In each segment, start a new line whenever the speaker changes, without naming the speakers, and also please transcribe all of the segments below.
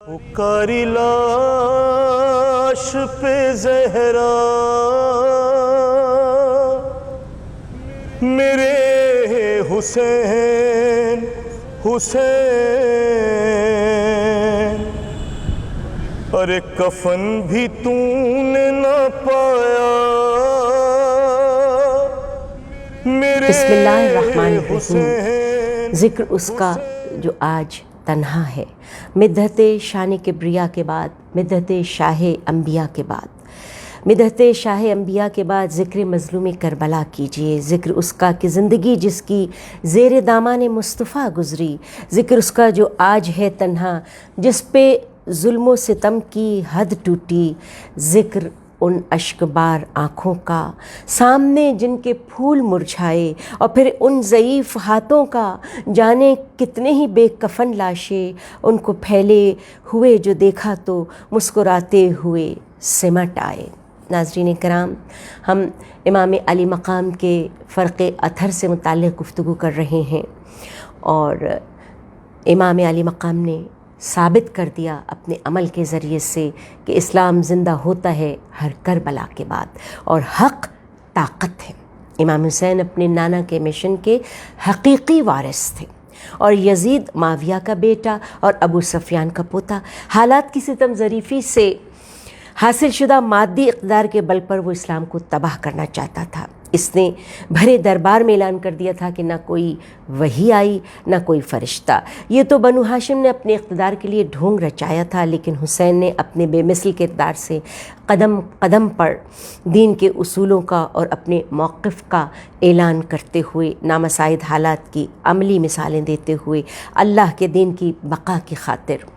پکاری لاش پہ زہرا میرے حسین حسین، ارے کفن بھی تو نے نہ پایا میرے
بسم اللہ الرحمن الرحیم۔
حسین۔
ذکر اس کا جو آج تنہا ہے، مدحت شان کبریا کے بعد، مدحت شاہ انبیاء کے بعد، مدحت شاہ انبیاء کے بعد ذکر مظلوم کربلا کیجئے، ذکر اس کا کہ زندگی جس کی زیر دامان مصطفیٰ گزری، ذکر اس کا جو آج ہے تنہا، جس پہ ظلم و ستم کی حد ٹوٹی، ذکر ان اشکبار آنکھوں کا سامنے جن کے پھول مرجھائے، اور پھر ان ضعیف ہاتھوں کا جانے کتنے ہی بے کفن لاشیں ان کو پھیلے ہوئے جو دیکھا تو مسکراتے ہوئے سمٹ آئے۔ ناظرین کرام، ہم امام علی مقام کے فرق اطہر سے متعلق گفتگو کر رہے ہیں، اور امام علی مقام نے ثابت کر دیا اپنے عمل کے ذریعے سے کہ اسلام زندہ ہوتا ہے ہر کربلا کے بعد، اور حق طاقت ہے۔ امام حسین اپنے نانا کے مشن کے حقیقی وارث تھے، اور یزید معاویہ کا بیٹا اور ابو سفیان کا پوتا۔ حالات کی ستم ظریفی سے حاصل شدہ مادی اقتدار کے بل پر وہ اسلام کو تباہ کرنا چاہتا تھا۔ اس نے بھرے دربار میں اعلان کر دیا تھا کہ نہ کوئی وحی آئی نہ کوئی فرشتہ۔ یہ تو بنو ہاشم نے اپنے اقتدار کے لیے ڈھونگ رچایا تھا، لیکن حسین نے اپنے بے مثل کردار سے قدم قدم پر دین کے اصولوں کا اور اپنے موقف کا اعلان کرتے ہوئے، نامساعد حالات کی عملی مثالیں دیتے ہوئے اللہ کے دین کی بقا کی خاطر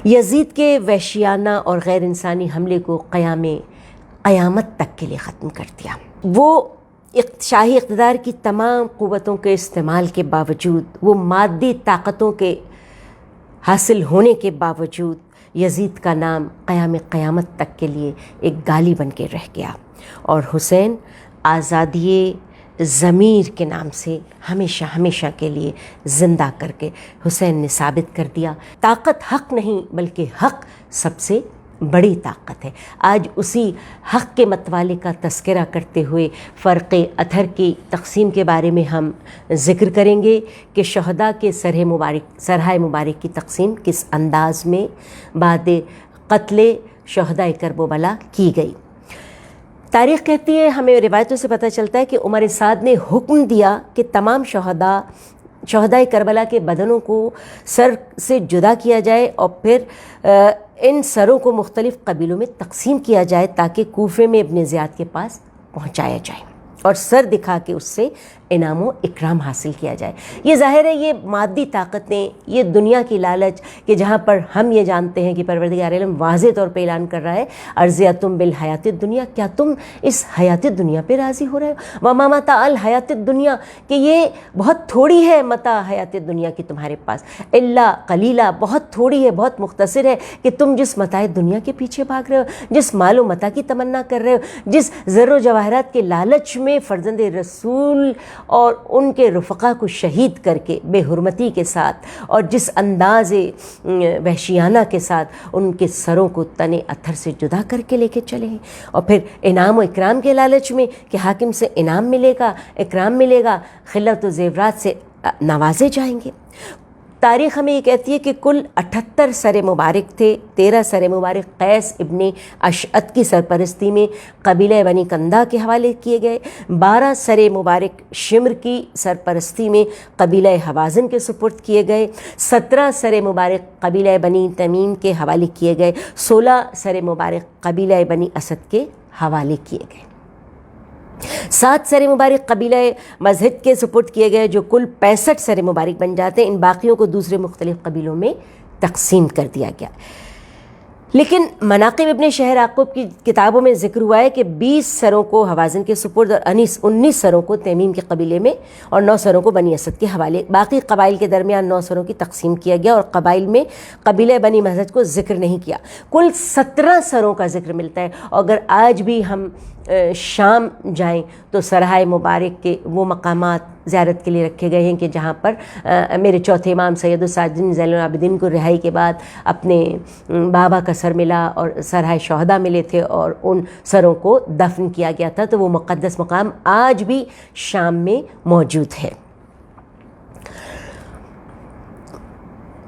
یزید کے وحشیانہ اور غیر انسانی حملے کو قیامت تک کے لیے ختم کر دیا۔ وہ شاہی اقتدار کی تمام قوتوں کے استعمال کے باوجود، وہ مادی طاقتوں کے حاصل ہونے کے باوجود، یزید کا نام قیامت تک کے لیے ایک گالی بن کے رہ گیا، اور حسین آزادی ضمیر کے نام سے ہمیشہ ہمیشہ کے لیے زندہ کر کے حسین نے ثابت کر دیا طاقت حق نہیں بلکہ حق سب سے بڑی طاقت ہے۔ آج اسی حق کے متوالے کا تذکرہ کرتے ہوئے فرق اطہر کی تقسیم کے بارے میں ہم ذکر کریں گے کہ شہداء کے سرہائے مبارک کی تقسیم کس انداز میں بعد قتل شہداء کربلا کی گئی۔ تاریخ کہتی ہے، ہمیں روایتوں سے پتہ چلتا ہے کہ عمر سعد نے حکم دیا کہ تمام شہداء کربلا کے بدنوں کو سر سے جدا کیا جائے، اور پھر ان سروں کو مختلف قبیلوں میں تقسیم کیا جائے تاکہ کوفے میں ابن زیاد کے پاس پہنچایا جائے، اور سر دکھا کے اس سے انعام و اکرام حاصل کیا جائے۔ یہ ظاہر ہے یہ مادی طاقتیں، یہ دنیا کی لالچ، کہ جہاں پر ہم یہ جانتے ہیں کہ پروردگار عالم واضح طور پہ اعلان کر رہا ہے ارضیتم بالحیات الدنیا، کیا تم اس حیات دنیا پہ راضی ہو رہے ہو؟ وما متاع الحیات الدنیا، کہ یہ بہت تھوڑی ہے متاع حیات دنیا کی تمہارے پاس، الا قلیلہ، بہت تھوڑی ہے، بہت مختصر ہے کہ تم جس متاع دنیا کے پیچھے بھاگ رہے ہو، جس مال و متاع کی تمنا کر رہے ہو، جس زر و جواہرات کے لالچ میں فرزند رسول اور ان کے رفقا کو شہید کر کے بے حرمتی کے ساتھ اور جس انداز وحشیانہ کے ساتھ ان کے سروں کو تن اطہر سے جدا کر کے لے کے چلے ہیں، اور پھر انعام و اکرام کے لالچ میں کہ حاکم سے انعام ملے گا، اکرام ملے گا، خلعت و زیورات سے نوازے جائیں گے۔ تاریخ ہمیں یہ کہتی ہے کہ کل 78 سر مبارک تھے۔ 13 سر مبارک قیس ابن اشعث کی سرپرستی میں قبیلہ بنی کندہ کے حوالے کیے گئے، 12 سر مبارک شمر کی سرپرستی میں قبیلہ حوازن کے سپرد کیے گئے، 17 سر مبارک قبیلہ بنی تمیم کے حوالے کیے گئے، 16 سر مبارک قبیلہ بنی اسد کے حوالے کیے گئے، 7 سر مبارک قبیلہ مذہب کے سپرد کیے گئے، جو کل 65 سر مبارک بن جاتے ہیں۔ ان باقیوں کو دوسرے مختلف قبیلوں میں تقسیم کر دیا گیا۔ لیکن مناقب ابن شہر یعقوب کی کتابوں میں ذکر ہوا ہے کہ 20 سروں کو حوازن کے سپرد اور 19 سروں کو تیمیم کے قبیلے میں اور 9 سروں کو بنی اسد کے حوالے، باقی قبائل کے درمیان 9 سروں کی تقسیم کیا گیا، اور قبائل میں قبیلہ بنی مہزج کو ذکر نہیں کیا۔ کل 17 سروں کا ذکر ملتا ہے، اور اگر آج بھی ہم شام جائیں تو سرحائے مبارک کے وہ مقامات زیارت کے لیے رکھے گئے ہیں کہ جہاں پر میرے چوتھے امام سید الساجدین زین العابدین کو رہائی کے بعد اپنے بابا کا سر ملا اور سرحائے شہداء ملے تھے اور ان سروں کو دفن کیا گیا تھا، تو وہ مقدس مقام آج بھی شام میں موجود ہے۔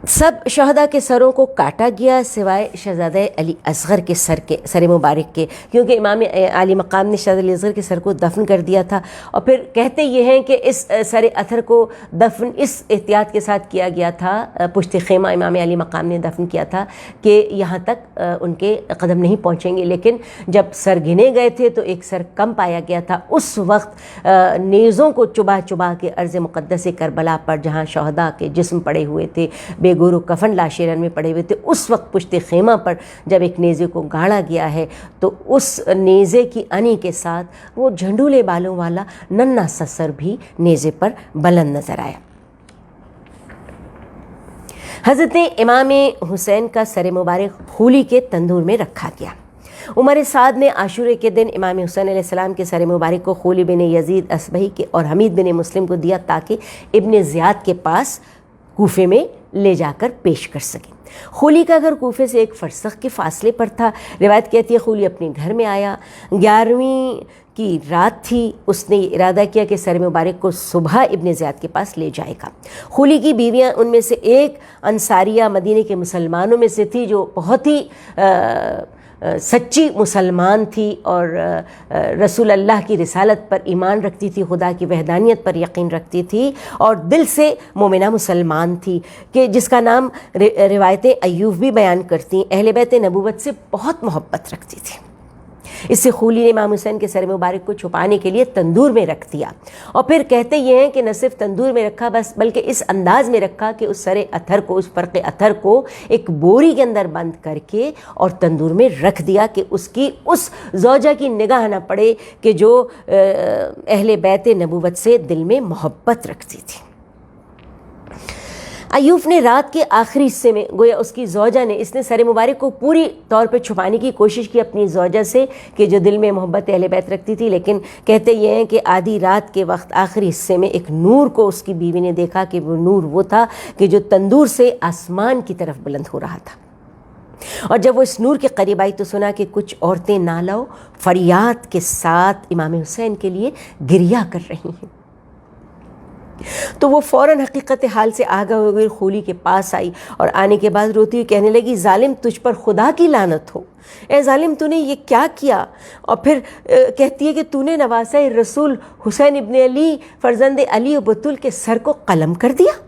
سب شہداء کے سروں کو کاٹا گیا سوائے شہزادہ علی اصغر کے سر مبارک کے، کیونکہ امام عالی مقام نے شہزادہ علی اصغر کے سر کو دفن کر دیا تھا۔ اور پھر کہتے یہ ہیں کہ اس سر اتھر کو دفن اس احتیاط کے ساتھ کیا گیا تھا، پشت خیمہ امام عالی مقام نے دفن کیا تھا کہ یہاں تک ان کے قدم نہیں پہنچیں گے، لیکن جب سر گنے گئے تھے تو ایک سر کم پایا گیا تھا۔ اس وقت نیزوں کو چبا چبا کے ارض مقدس کربلا پر جہاں شہداء کے جسم پڑے ہوئے تھے، بے گور و کفن لاشیرن میں پڑے ہوئے تھے، اس وقت پشت خیمہ پر جب ایک نیزے کو گاڑا گیا ہے تو اس نیزے کی انی کے ساتھ وہ جھنڈولے بالوں والا ننھا سا سر بھی نیزے پر بلند نظر آیا۔ حضرت امام حسین کا سر مبارک خولی کے تندور میں رکھا گیا۔ عمر سعد نے عاشورے کے دن امام حسین علیہ السلام کے سر مبارک کو خولی بن یزید اصبہی کے اور حمید بن مسلم کو دیا تاکہ ابن زیاد کے پاس کوفے میں لے جا کر پیش کر سکیں۔ خولی کا گھر کوفے سے ایک فرسخ کے فاصلے پر تھا۔ روایت کہتی ہے خولی اپنے گھر میں آیا، 11ویں کی رات تھی، اس نے ارادہ کیا کہ سر مبارک کو صبح ابن زیاد کے پاس لے جائے گا۔ خولی کی بیویاں ان میں سے ایک انصاریہ مدینے کے مسلمانوں میں سے تھی جو بہت ہی سچی مسلمان تھی اور رسول اللہ کی رسالت پر ایمان رکھتی تھی، خدا کی وحدانیت پر یقین رکھتی تھی اور دل سے مومنہ مسلمان تھی، کہ جس کا نام روایتیں ایوب بھی بیان کرتی ہیں۔ اہل بیت نبوت سے بہت محبت رکھتی تھی۔ اس سے خولی نے امام حسین کے سر مبارک کو چھپانے کے لیے تندور میں رکھ دیا، اور پھر کہتے یہ ہیں کہ نہ صرف تندور میں رکھا بس بلکہ اس انداز میں رکھا کہ اس سر اتھر کو، اس فرق اتھر کو ایک بوری کے اندر بند کر کے اور تندور میں رکھ دیا کہ اس کی اس زوجہ کی نگاہ نہ پڑے کہ جو اہل بیت نبوت سے دل میں محبت رکھتی تھی۔ ایوب نے رات کے آخری حصے میں گویا اس کی زوجہ نے، اس نے سر مبارک کو پوری طور پہ چھپانے کی کوشش کی اپنی زوجہ سے کہ جو دل میں محبت اہل بیت رکھتی تھی، لیکن کہتے یہ ہیں کہ آدھی رات کے وقت آخری حصے میں ایک نور کو اس کی بیوی نے دیکھا کہ وہ نور وہ تھا کہ جو تندور سے آسمان کی طرف بلند ہو رہا تھا، اور جب وہ اس نور کے قریب آئی تو سنا کہ کچھ عورتیں نالہ و فریاد کے ساتھ امام حسین کے لیے گریہ کر رہی ہیں۔ تو وہ فوراً حقیقت حال سے آگاہ ہو گئی، خولی کے پاس آئی اور آنے کے بعد روتی ہوئی کہنے لگی، ظالم تجھ پر خدا کی لعنت ہو، اے ظالم تو نے یہ کیا کیا؟ اور پھر کہتی ہے کہ تو نے نواسہ رسول حسین ابن علی فرزند علی و بطول کے سر کو قلم کر دیا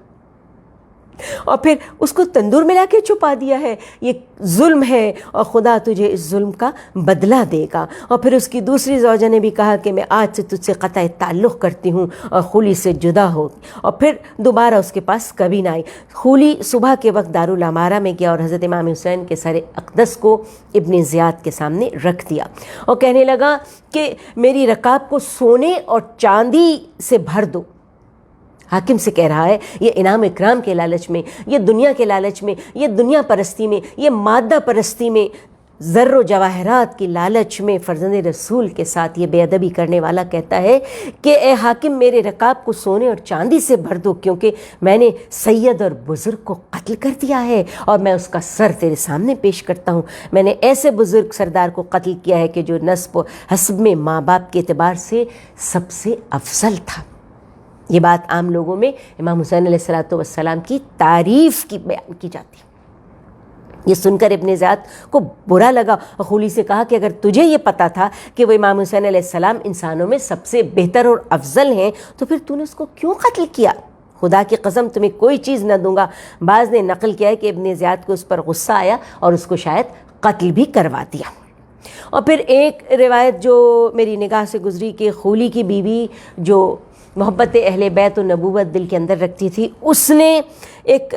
اور پھر اس کو تندور میں لا کے چھپا دیا ہے، یہ ظلم ہے اور خدا تجھے اس ظلم کا بدلہ دے گا۔ اور پھر اس کی دوسری زوجہ نے بھی کہا کہ میں آج سے تجھ سے قطع تعلق کرتی ہوں اور خولی سے جدا ہو، اور پھر دوبارہ اس کے پاس کبھی نہ آئی۔ خولی صبح کے وقت دارالعمارہ میں گیا اور حضرت امام حسین کے سر اقدس کو ابن زیاد کے سامنے رکھ دیا اور کہنے لگا کہ میری رکاب کو سونے اور چاندی سے بھر دو۔ حاکم سے کہہ رہا ہے، یہ انعام اکرام کے لالچ میں، یہ دنیا کے لالچ میں، یہ دنیا پرستی میں، یہ مادہ پرستی میں، زر و جواہرات کی لالچ میں فرزند رسول کے ساتھ یہ بے ادبی کرنے والا کہتا ہے کہ اے حاکم میرے رکاب کو سونے اور چاندی سے بھر دو، کیونکہ میں نے سید اور بزرگ کو قتل کر دیا ہے اور میں اس کا سر تیرے سامنے پیش کرتا ہوں۔ میں نے ایسے بزرگ سردار کو قتل کیا ہے کہ جو نسب و حسب میں ماں باپ کے اعتبار سے سب سے افضل تھا۔ یہ بات عام لوگوں میں امام حسین علیہ السلام کی تعریف کی بیان کی جاتی ہے۔ یہ سن کر ابن زیاد کو برا لگا اور خولی سے کہا کہ اگر تجھے یہ پتا تھا کہ وہ امام حسین علیہ السلام انسانوں میں سب سے بہتر اور افضل ہیں تو پھر تو نے اس کو کیوں قتل کیا؟ خدا کی قسم تمہیں کوئی چیز نہ دوں گا۔ بعض نے نقل کیا ہے کہ ابن زیاد کو اس پر غصہ آیا اور اس کو شاید قتل بھی کروا دیا۔ اور پھر ایک روایت جو میری نگاہ سے گزری کہ خولی کی بیوی جو محبت اہل بیت و نبوت دل کے اندر رکھتی تھی، اس نے ایک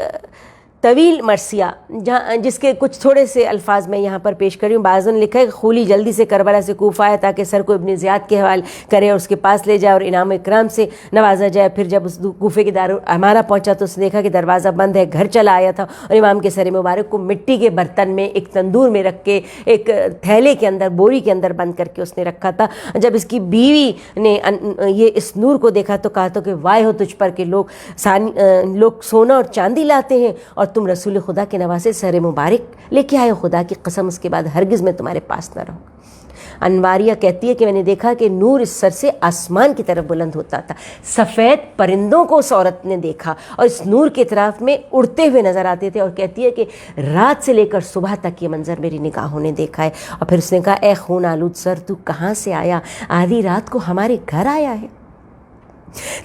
طویل مرثیہ جہاں جس کے کچھ تھوڑے سے الفاظ میں یہاں پر پیش کر رہی ہوں. بعضوں نے لکھا ہے کہ خولی جلدی سے کربلا سے کوفہ آیا تاکہ سر کو ابن زیاد کے حوالے کرے اور اس کے پاس لے جائے اور انعام اکرام سے نوازا جائے. پھر جب اس کوفے کے دارالعمارہ پہنچا تو اس نے دیکھا کہ دروازہ بند ہے. گھر چلا آیا تھا اور امام کے سر مبارک کو مٹی کے برتن میں ایک تندور میں رکھ کے ایک تھیلے کے اندر بوری کے اندر بند کر کے اس نے رکھا تھا. جب اس کی بیوی نے یہ اس نور کو دیکھا تو کہا تو کہ وائے ہو تجھ پر کہ لوگ سونا اور چاندی لاتے ہیں اور تم رسول خدا کے نواسے سر مبارک لے کے آئے ہو. خدا کی قسم اس کے بعد ہرگز میں تمہارے پاس نہ رہوں. انواریہ کہتی ہے کہ میں نے دیکھا کہ نور اس سر سے آسمان کی طرف بلند ہوتا تھا. سفید پرندوں کو اس عورت نے دیکھا اور اس نور کے اطراف میں اڑتے ہوئے نظر آتے تھے اور کہتی ہے کہ رات سے لے کر صبح تک یہ منظر میری نگاہوں نے دیکھا ہے. اور پھر اس نے کہا اے خون آلود سر تو کہاں سے آیا؟ آدھی رات کو ہمارے گھر آیا ہے.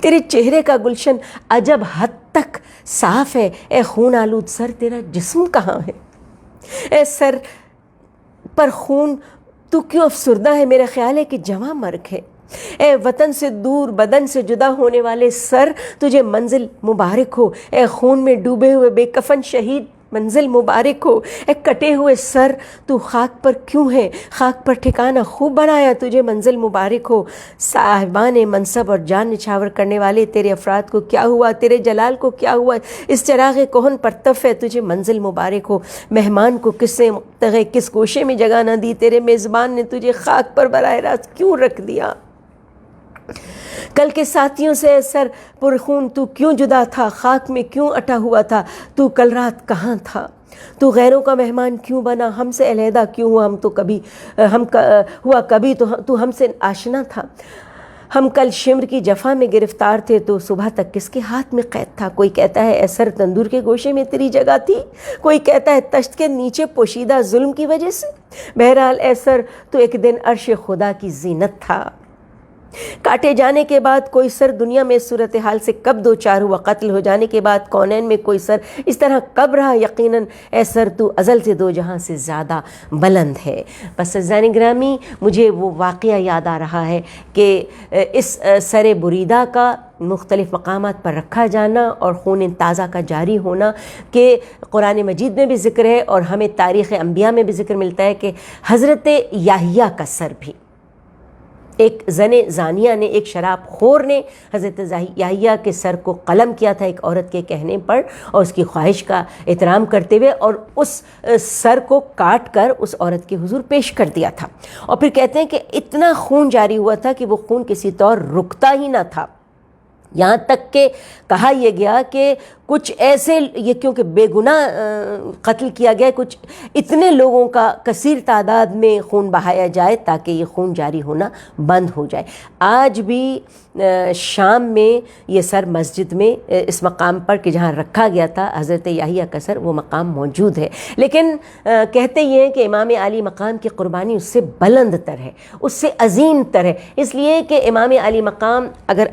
تیرے چہرے کا گلشن عجب حد تک صاف ہے. اے خون آلود سر تیرا جسم کہاں ہے؟ اے سر پر خون تو کیوں افسردہ ہے؟ میرا خیال ہے کہ جواں مرگ ہے. اے وطن سے دور بدن سے جدا ہونے والے سر تجھے منزل مبارک ہو. اے خون میں ڈوبے ہوئے بے کفن شہید منزل مبارک ہو. اے کٹے ہوئے سر تو خاک پر کیوں ہے؟ خاک پر ٹھکانہ خوب بنایا تجھے منزل مبارک ہو. صاحبان منصب اور جان نچھاور کرنے والے تیرے افراد کو کیا ہوا؟ تیرے جلال کو کیا ہوا؟ اس چراغ کہن پر تف ہے تجھے منزل مبارک ہو. مہمان کو کس نے مبتغے کس گوشے میں جگہ نہ دی؟ تیرے میزبان نے تجھے خاک پر براہ راست کیوں رکھ دیا؟ کل کے ساتھیوں سے سر پرخون تو کیوں جدا تھا؟ خاک میں کیوں اٹا ہوا تھا؟ تو کل رات کہاں تھا؟ تو غیروں کا مہمان کیوں بنا؟ ہم سے علیحدہ کیوں ہوا؟ کبھی تو ہم سے آشنا تھا. ہم کل شمر کی جفا میں گرفتار تھے تو صبح تک کس کے ہاتھ میں قید تھا؟ کوئی کہتا ہے اے سر تندور کے گوشے میں تیری جگہ تھی. کوئی کہتا ہے تشت کے نیچے پوشیدہ ظلم کی وجہ سے. بہرحال اے سر تو ایک دن عرش خدا کی زینت تھا. کاٹے جانے کے بعد کوئی سر دنیا میں صورتحال سے کب دو چار ہوا؟ قتل ہو جانے کے بعد کونین میں کوئی سر اس طرح کب رہا؟ یقیناً اے سر تو ازل سے دو جہاں سے زیادہ بلند ہے. بس عزیزان گرامی مجھے وہ واقعہ یاد آ رہا ہے کہ اس سر بریدہ کا مختلف مقامات پر رکھا جانا اور خون تازہ کا جاری ہونا کہ قرآن مجید میں بھی ذکر ہے اور ہمیں تاریخ انبیاء میں بھی ذکر ملتا ہے کہ حضرت یحییٰ کا سر بھی ایک زانیہ نے ایک شراب خور نے حضرت یحییٰ کے سر کو قلم کیا تھا ایک عورت کے کہنے پر اور اس کی خواہش کا احترام کرتے ہوئے اور اس سر کو کاٹ کر اس عورت کے حضور پیش کر دیا تھا. اور پھر کہتے ہیں کہ اتنا خون جاری ہوا تھا کہ وہ خون کسی طور رکتا ہی نہ تھا. یہاں تک کہ کہا یہ گیا کہ کچھ ایسے یہ کیونکہ بے گناہ قتل کیا گیا کچھ اتنے لوگوں کا کثیر تعداد میں خون بہایا جائے تاکہ یہ خون جاری ہونا بند ہو جائے. آج بھی شام میں یہ سر مسجد میں اس مقام پر کہ جہاں رکھا گیا تھا حضرت یحییٰ کا سر وہ مقام موجود ہے. لیکن کہتے یہ ہیں کہ امام عالی مقام کی قربانی اس سے بلند تر ہے اس سے عظیم تر ہے اس لیے کہ امام عالی مقام اگر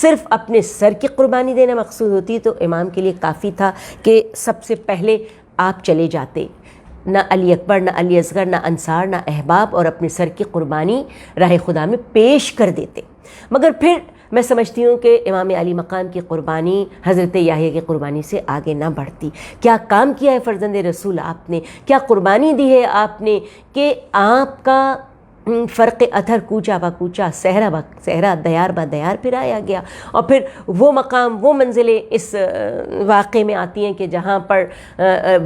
صرف اپنے سر کی قربانی دینا مقصود ہوتی تو امام کے لیے کافی تھا کہ سب سے پہلے آپ چلے جاتے. نہ علی اکبر نہ علی اصغر نہ انصار نہ احباب اور اپنے سر کی قربانی راہ خدا میں پیش کر دیتے. مگر پھر میں سمجھتی ہوں کہ امام علی مقام کی قربانی حضرت یحییٰ کی قربانی سے آگے نہ بڑھتی. کیا کام کیا ہے فرزند رسول آپ نے, کیا قربانی دی ہے آپ نے کہ آپ کا فرق اتھر کوچا با کوچا صحرا با صحرا دیار با دیار پھرایا گیا. اور پھر وہ مقام وہ منزلیں اس واقعے میں آتی ہیں کہ جہاں پر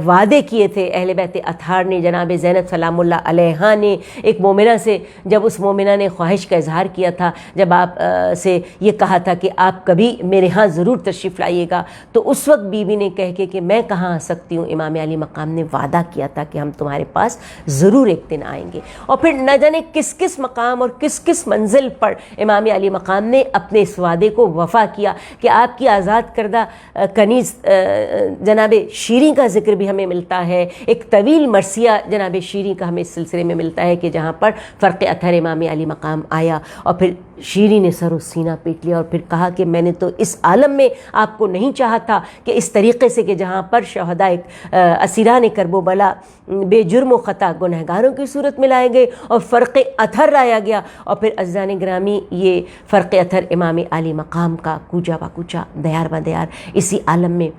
وعدے کیے تھے اہل بیت اطہار نے. جناب زینب سلام اللہ علیہا نے ایک مومنہ سے جب اس مومنہ نے خواہش کا اظہار کیا تھا جب آپ سے یہ کہا تھا کہ آپ کبھی میرے ہاں ضرور تشریف لائیے گا تو اس وقت بیوی نے کہہ کے کہ میں کہاں آ سکتی ہوں, امام علی مقام نے وعدہ کیا تھا کہ ہم تمہارے پاس ضرور ایک دن آئیں گے. اور پھر نہ جانے کس کس مقام اور کس کس منزل پر امام علی مقام نے اپنے اس وعدے کو وفا کیا کہ آپ کی آزاد کردہ کنیز جناب شیریں کا ذکر بھی ہمیں ملتا ہے. ایک طویل مرثیہ جناب شیریں کا ہمیں اس سلسلے میں ملتا ہے کہ جہاں پر فرق اتھر امام علی مقام آیا اور پھر شیری نے سر و سینہ پیٹ لیا اور پھر کہا کہ میں نے تو اس عالم میں آپ کو نہیں چاہا تھا کہ اس طریقے سے کہ جہاں پر شہداء اسیران کرب و بلا بے جرم و خطا گنہگاروں کی صورت میں لائے گئے اور فرق اطہر لایا گیا، اور پھر عزیزان گرامی یہ فرق اطہر امام عالی مقام کا کوچہ با کوچہ دیار با دیار اسی عالم میں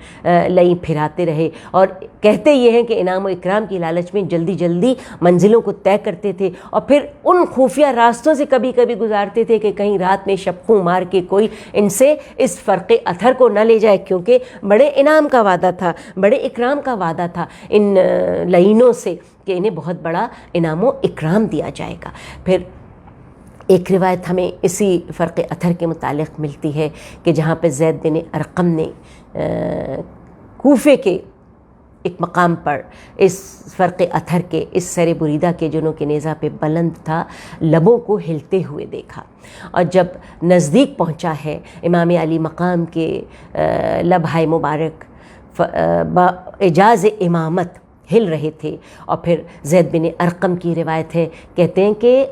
لئی پھراتے رہے، اور کہتے یہ ہیں کہ انعام و اکرام کی لالچ میں جلدی جلدی منزلوں کو طے کرتے تھے، اور پھر ان خفیہ راستوں سے کبھی کبھی گزارتے تھے کہ کہیں رات میں شبخوں مار کے کوئی ان سے اس فرق اطہر کو نہ لے جائے، کیونکہ بڑے انعام کا وعدہ تھا، بڑے اکرام کا وعدہ تھا ان لعینوں سے کہ انہیں بہت بڑا انعام و اکرام دیا جائے گا۔ پھر ایک روایت ہمیں اسی فرق اطہر کے متعلق ملتی ہے کہ جہاں پہ زید بن ارقم نے کوفے کے ایک مقام پر اس فرق اطہر کے اس سر بریدہ کے جنوں کے نیزہ پہ بلند تھا لبوں کو ہلتے ہوئے دیکھا، اور جب نزدیک پہنچا ہے امام علی مقام کے لبہائے مبارک با اعجاز امامت ہل رہے تھے، اور پھر زید بن ارقم کی روایت ہے، کہتے ہیں کہ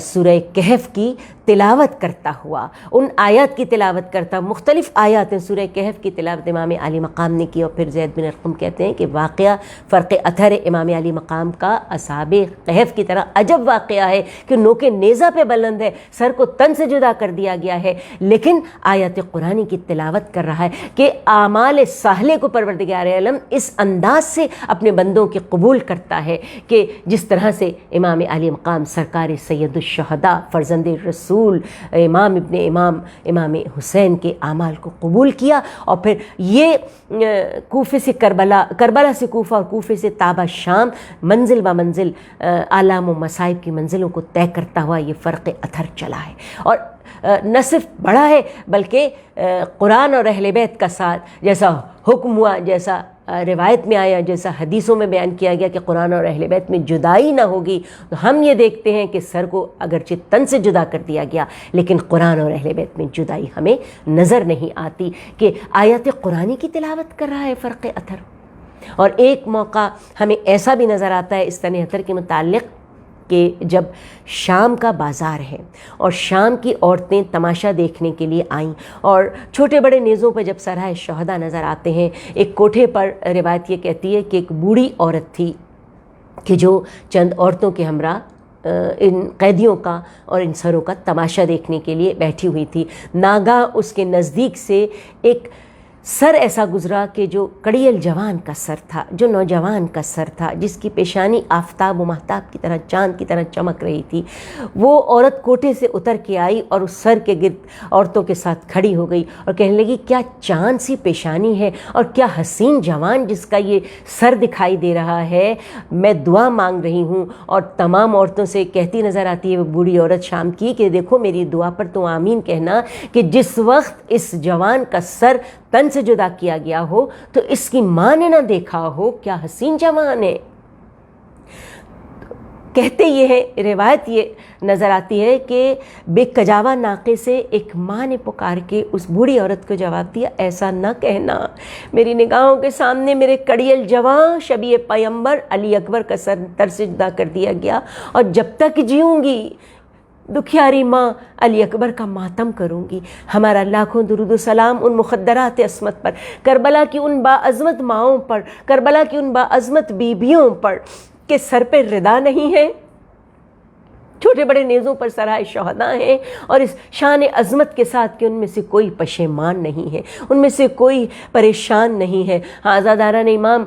سورہ کہف کی تلاوت کرتا ہوا، ان آیات کی تلاوت کرتا، مختلف آیات ہیں سورہ کہف کی تلاوت امام علی مقام نے کی، اور پھر زید بن ارقم کہتے ہیں کہ واقعہ فرق اطہر امام علی مقام کا اصحاب کہف کی طرح عجب واقعہ ہے کہ نوک نیزہ پہ بلند ہے، سر کو تن سے جدا کر دیا گیا ہے، لیکن آیات قرآنی کی تلاوت کر رہا ہے کہ اعمال صالحہ کو پروردگار عالم اس انداز سے اپنے بندوں کے قبول کرتا ہے کہ جس طرح سے امام علی مقام سرکار سید الشہداء فرزند رسول امام ابن امام امام حسین کے اعمال کو قبول کیا، اور پھر یہ کوفے سے کربلا سے کوفہ اور کوفے سے تابہ شام منزل با منزل آلام و مصائب کی منزلوں کو طے کرتا ہوا یہ فرق اطہر چلا ہے، اور نہ صرف بڑھا ہے بلکہ قرآن اور اہل بیت کا ساتھ جیسا حکم ہوا، جیسا روایت میں آیا، جیسا حدیثوں میں بیان کیا گیا کہ قرآن اور اہل بیت میں جدائی نہ ہوگی، تو ہم یہ دیکھتے ہیں کہ سر کو اگرچہ تن سے جدا کر دیا گیا لیکن قرآن اور اہل بیت میں جدائی ہمیں نظر نہیں آتی، کہ آیات قرآنی کی تلاوت کر رہا ہے فرق اطہر۔ اور ایک موقع ہمیں ایسا بھی نظر آتا ہے اس تن اطہر کے متعلق کہ جب شام کا بازار ہے اور شام کی عورتیں تماشا دیکھنے کے لیے آئیں، اور چھوٹے بڑے نیزوں پہ جب سرائے شہداء نظر آتے ہیں، ایک کوٹھے پر روایت یہ کہتی ہے کہ ایک بوڑھی عورت تھی کہ جو چند عورتوں کے ہمراہ ان قیدیوں کا اور ان سروں کا تماشا دیکھنے کے لیے بیٹھی ہوئی تھی۔ ناگاہ اس کے نزدیک سے ایک سر ایسا گزرا کہ جو کڑیل جوان کا سر تھا، جو نوجوان کا سر تھا، جس کی پیشانی آفتاب و مہتاب کی طرح چاند کی طرح چمک رہی تھی۔ وہ عورت کوٹھے سے اتر کے آئی اور اس سر کے گرد عورتوں کے ساتھ کھڑی ہو گئی اور کہنے لگی کیا چاند سی پیشانی ہے اور کیا حسین جوان جس کا یہ سر دکھائی دے رہا ہے، میں دعا مانگ رہی ہوں۔ اور تمام عورتوں سے کہتی نظر آتی ہے وہ بوڑھی عورت شام کی کہ دیکھو میری دعا پر تو آمین کہنا کہ جس وقت اس جوان کا سر تن سے جدا کیا گیا ہو تو اس کی ماں نے نہ دیکھا ہو، کیا حسین جوان ہے۔ کہتے یہ ہے، روایت یہ نظر آتی ہے کہ بے کجاوا ناقے سے ایک ماں نے پکار کے اس بوڑھی عورت کو جواب دیا ایسا نہ کہنا، میری نگاہوں کے سامنے میرے کڑیل جوان شبیہ پیمبر علی اکبر کا سر تن سے جدا کر دیا گیا، اور جب تک جیوں گی دکھیاری ماں علی اکبر کا ماتم کروں گی۔ ہمارا لاکھوں درود و سلام ان مخدرات عصمت پر، کربلا کی ان باعظمت ماؤں پر، کربلا کی ان باعظمت بیبیوں پر کہ سر پہ ردا نہیں ہے، چھوٹے بڑے نیزوں پر سرائے شہداء ہیں، اور اس شان عظمت کے ساتھ کہ ان میں سے کوئی پشیمان نہیں ہے، ان میں سے کوئی پریشان نہیں ہے۔ ہاں عزاداران امام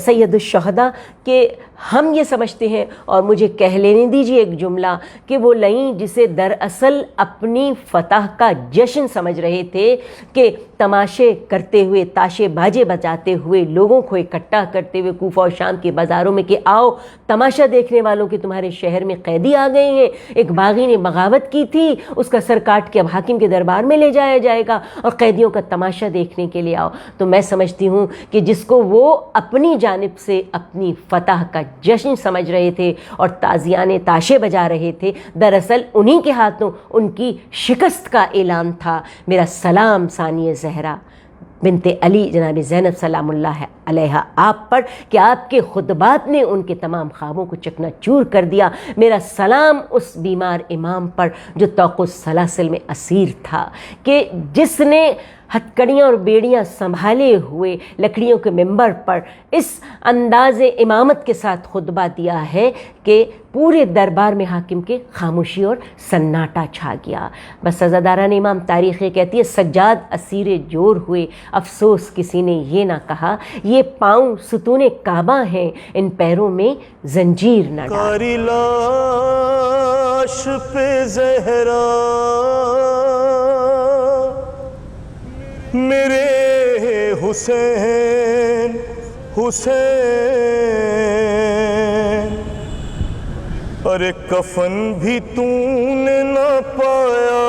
سید الشہداء کہ ہم یہ سمجھتے ہیں، اور مجھے کہہ لینے دیجیے ایک جملہ، کہ وہ لئیں جسے دراصل اپنی فتح کا جشن سمجھ رہے تھے، کہ تماشے کرتے ہوئے تاشے باجے بجاتے ہوئے لوگوں کو اکٹھا کرتے ہوئے کوفہ اور شام کے بازاروں میں کہ آؤ تماشا دیکھنے والوں کے تمہارے شہر میں قیدی آ گئے ہیں، ایک باغی نے بغاوت کی تھی، اس کا سر کاٹ کے اب حاکم کے دربار میں لے جایا جائے گا اور قیدیوں کا تماشا دیکھنے کے لیے آؤ۔ تو میں سمجھتی ہوں کہ جس کو وہ اپنی جانب سے اپنی فتح کا جشن سمجھ رہے تھے اور تازیانے تاشے بجا رہے تھے، دراصل انہی کے ہاتھوں ان کی شکست کا اعلان تھا۔ میرا سلام ثانیہ زہرا بنت علی جناب زینب سلام اللہ علیہ آپ پر کہ آپ کے خطبات نے ان کے تمام خوابوں کو چکنا چور کر دیا۔ میرا سلام اس بیمار امام پر جو طوق السلاسل میں اسیر تھا، کہ جس نے ہتھکڑیاں اور بیڑیاں سنبھالے ہوئے لکڑیوں کے ممبر پر اس انداز امامت کے ساتھ خطبہ دیا ہے کہ پورے دربار میں حاکم کے خاموشی اور سناٹا چھا گیا۔ بس سزاداران امام تاریخ کہتی ہے سجاد اسیر جور ہوئے، افسوس کسی نے یہ نہ کہا، یہ پاؤں ستون کعبہ ہیں، ان پیروں میں زنجیر نہ ڈال۔
کاری لاش پہ زہرا میرے حسین حسین، ارے کفن بھی تو نے نہ پایا،